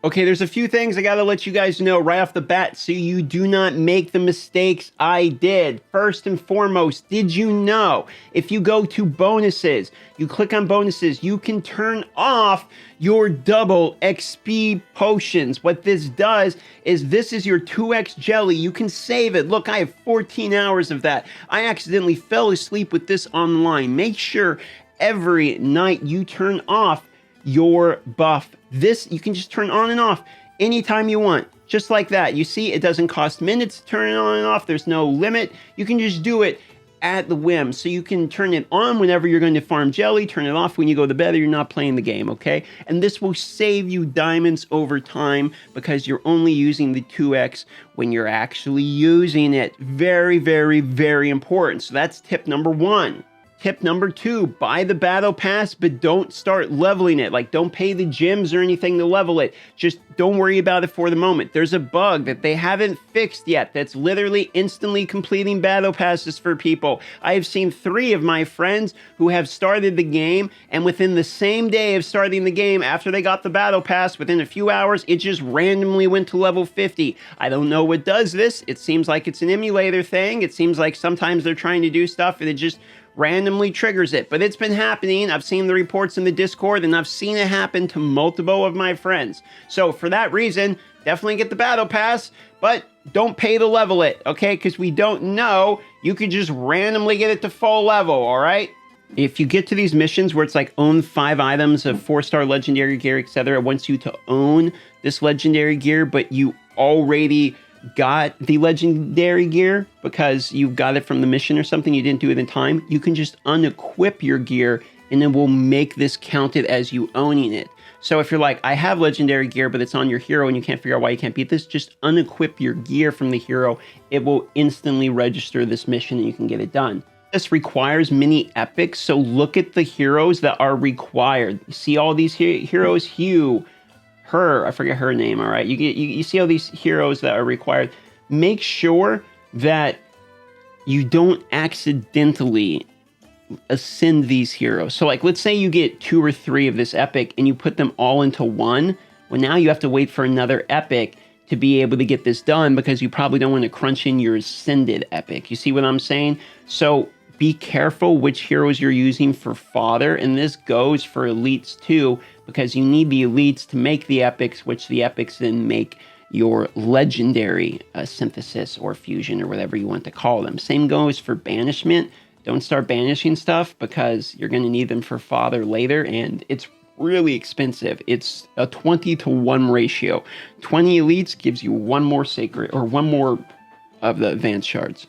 Okay, there's a few things I gotta let you guys know right off the bat so you do not make the mistakes I did. First and foremost, did you know if you go to bonuses, you click on bonuses, you can turn off your double XP potions. What this does is this is your 2x jelly. You can save it. Look, I have 14 hours of that. I accidentally fell asleep with this online. Make sure every night you turn off your buff. This you can just turn on and off anytime you want, just like that. You see, it doesn't cost minutes to turn it on and off. There's no limit. You can just do it at the whim. So you can turn it on whenever you're going to farm jelly, turn it off when you go to bed or you're not playing the game, okay? And this will save you diamonds over time because you're only using the 2x when you're actually using it. Very, very, very important. So that's tip number 1. Tip number 2, buy the battle pass, but don't start leveling it. Like, don't pay the gems or anything to level it. Just don't worry about it for the moment. There's a bug that they haven't fixed yet that's literally instantly completing battle passes for people. I have seen 3 of my friends who have started the game, and within the same day of starting the game, after they got the battle pass, within a few hours, it just randomly went to level 50. I don't know what does this. It seems like it's an emulator thing. It seems like sometimes they're trying to do stuff and it just randomly triggers it, but it's been happening. I've seen the reports in the Discord and I've seen it happen to multiple of my friends. So for that reason, definitely get the battle pass, but don't pay to level it, okay? Because we don't know. You could just randomly get it to full level, all right? If you get to these missions where it's like own 5 items of 4-star legendary gear, etc., it wants you to own this legendary gear, but you already got the legendary gear because you got it from the mission or something, you didn't do it in time, you can just unequip your gear and it will make this counted as you owning it. So if you're like, I have legendary gear, but it's on your hero and you can't figure out why you can't beat this, just unequip your gear from the hero. It will instantly register this mission and you can get it done. This requires mini epics, so look at the heroes that are required. You see all these heroes, Hugh, her, I forget her name, all right? You see all these heroes that are required. Make sure that you don't accidentally ascend these heroes. So like, let's say you get 2 or 3 of this epic and you put them all into one. Well, now you have to wait for another epic to be able to get this done because you probably don't want to crunch in your ascended epic. You see what I'm saying? So be careful which heroes you're using for fodder, and this goes for elites too, because you need the elites to make the epics, which the epics then make your legendary synthesis or fusion or whatever you want to call them. Same goes for banishment. Don't start banishing stuff because you're going to need them for fodder later, and it's really expensive. It's a 20-to-1 ratio. 20 elites gives you 1 more sacred or 1 more of the advanced shards.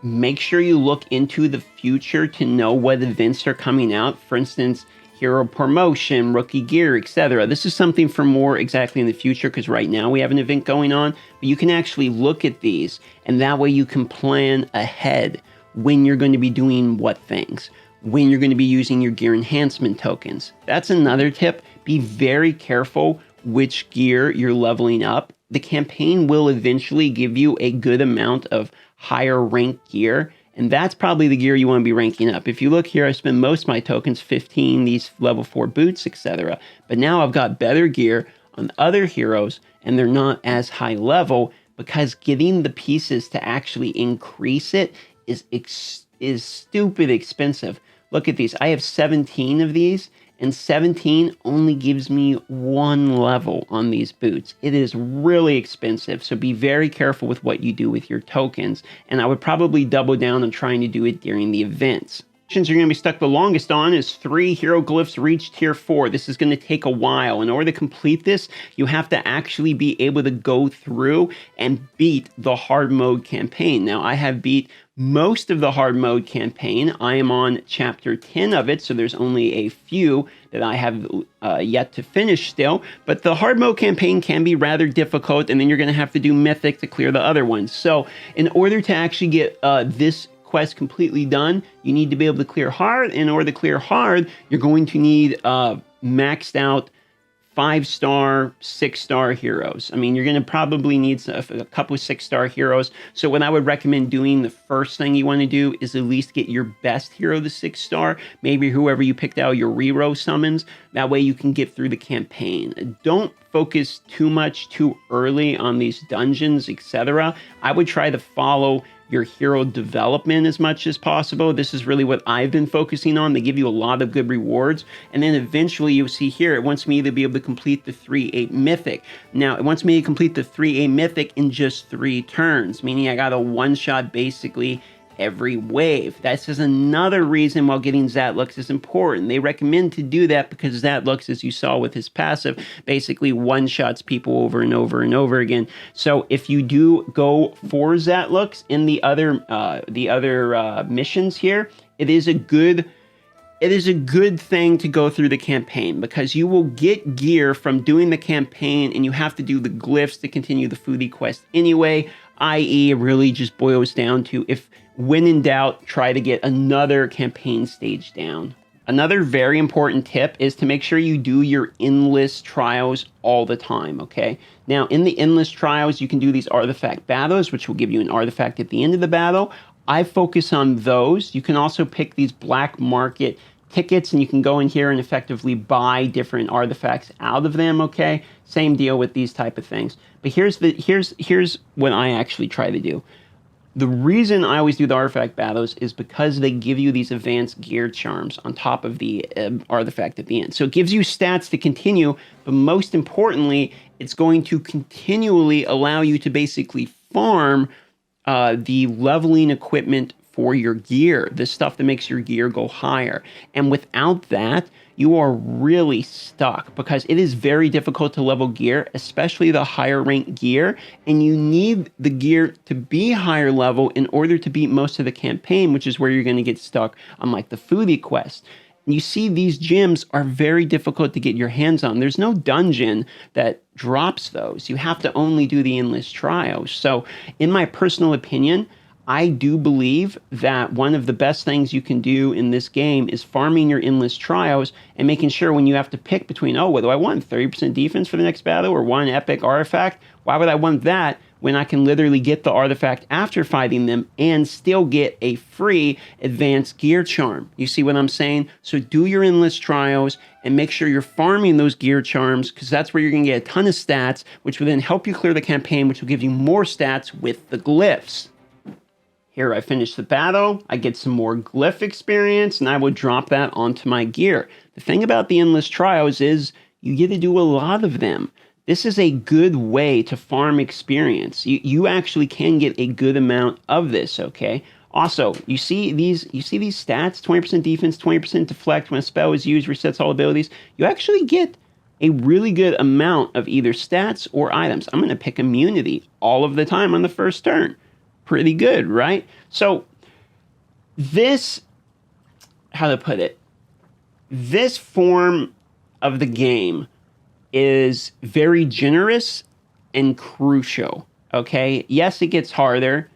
Make sure you look into the future to know what events are coming out. For instance, hero promotion, rookie gear, etc. This is something for more exactly in the future because right now we have an event going on, but you can actually look at these and that way you can plan ahead when you're going to be doing what things, when you're going to be using your gear enhancement tokens. That's another tip. Be very careful which gear you're leveling up. The campaign will eventually give you a good amount of higher rank gear, and that's probably the gear you want to be ranking up. If you look here, I spend most of my tokens, 15, these level 4 boots, etc. But now I've got better gear on other heroes, and they're not as high level because getting the pieces to actually increase it is stupid expensive. Look at these. I have 17 of these, and 17 only gives me 1 level on these boots. It is really expensive, so be very careful with what you do with your tokens, and I would probably double down on trying to do it during the events. You're going to be stuck the longest on is 3 hero glyphs reach tier 4. This is going to take a while. In order to complete this, you have to actually be able to go through and beat the hard mode campaign. Now, I have beat most of the hard mode campaign. I am on chapter 10 of it, so there's only a few that I have yet to finish still. But the hard mode campaign can be rather difficult, and then you're going to have to do mythic to clear the other ones. So in order to actually get this quest completely done, you need to be able to clear hard. In order to clear hard, you're going to need maxed out 5-star, 6-star heroes. I mean, you're going to probably need a couple of 6-star heroes. So what I would recommend doing, the first thing you want to do is at least get your best hero to 6-star. Maybe whoever you picked out, your reroll summons. That way you can get through the campaign. Don't focus too much too early on these dungeons, etc. I would try to follow your hero development as much as possible. This is really what I've been focusing on. They give you a lot of good rewards. And then eventually you'll see here, it wants me to be able to complete the 3-8 mythic. Now, it wants me to complete the 3-8 mythic in just 3 turns, meaning I got a one-shot basically every wave. That's just another reason why getting Zatlux is important. They recommend to do that because Zatlux, as you saw with his passive, basically one-shots people over and over and over again. So if you do go for Zatlux in the other missions here, it is a good thing to go through the campaign because you will get gear from doing the campaign and you have to do the glyphs to continue the foodie quest anyway, i.e. it really just boils down to when in doubt, try to get another campaign stage down. Another very important tip is to make sure you do your endless trials all the time, okay? Now, in the endless trials, you can do these artifact battles, which will give you an artifact at the end of the battle. I focus on those. You can also pick these black market tickets, and you can go in here and effectively buy different artifacts out of them, okay? Same deal with these type of things. But here's what I actually try to do. The reason I always do the artifact battles is because they give you these advanced gear charms on top of the artifact at the end. So it gives you stats to continue, but most importantly, it's going to continually allow you to basically farm the leveling equipment for your gear, the stuff that makes your gear go higher. And without that, you are really stuck because it is very difficult to level gear, especially the higher rank gear. And you need the gear to be higher level in order to beat most of the campaign, which is where you're going to get stuck on like the foodie quest. And you see these gems are very difficult to get your hands on. There's no dungeon that drops those. You have to only do the endless trials. So in my personal opinion, I do believe that one of the best things you can do in this game is farming your endless trials and making sure when you have to pick between, oh, what do I want? 30% defense for the next battle or one epic artifact? Why would I want that when I can literally get the artifact after fighting them and still get a free advanced gear charm? You see what I'm saying? So do your endless trials and make sure you're farming those gear charms because that's where you're going to get a ton of stats, which will then help you clear the campaign, which will give you more stats with the glyphs. Here I finish the battle, I get some more glyph experience, and I will drop that onto my gear. The thing about the endless trials is you get to do a lot of them. This is a good way to farm experience. You actually can get a good amount of this, okay? Also, you see these stats, 20% defense, 20% deflect when a spell is used, resets all abilities. You actually get a really good amount of either stats or items. I'm going to pick immunity all of the time on the first turn. Pretty good, right? So this, how to put it, this form of the game is very generous and crucial, okay? Yes, it gets harder.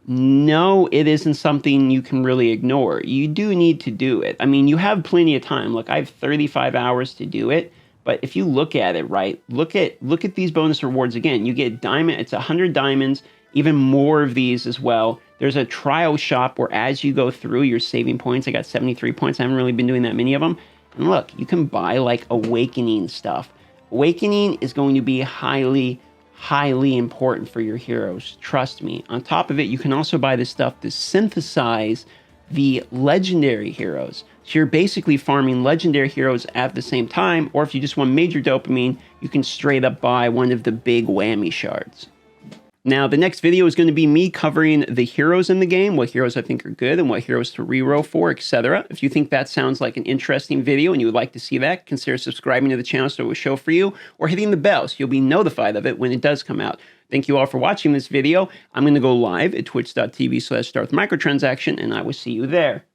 No, it isn't something you can really ignore. You do need to do it. I mean, you have plenty of time. Look, I have 35 hours to do it. But if you look at it, right, look at these bonus rewards again. You get diamond, it's 100 diamonds, even more of these as well. There's a trial shop where as you go through, you're saving points. I got 73 points. I haven't really been doing that many of them. And look, you can buy like Awakening stuff. Awakening is going to be highly, highly important for your heroes. Trust me. On top of it, you can also buy this stuff to synthesize the legendary heroes. So you're basically farming legendary heroes at the same time, or if you just want major dopamine, you can straight up buy one of the big whammy shards. Now, the next video is going to be me covering the heroes in the game, what heroes I think are good and what heroes to reroll for, etc. If you think that sounds like an interesting video and you would like to see that, consider subscribing to the channel so it will show for you, or hitting the bell so you'll be notified of it when it does come out. Thank you all for watching this video. I'm going to go live at twitch.tv/darthmicrotransaction, and I will see you there.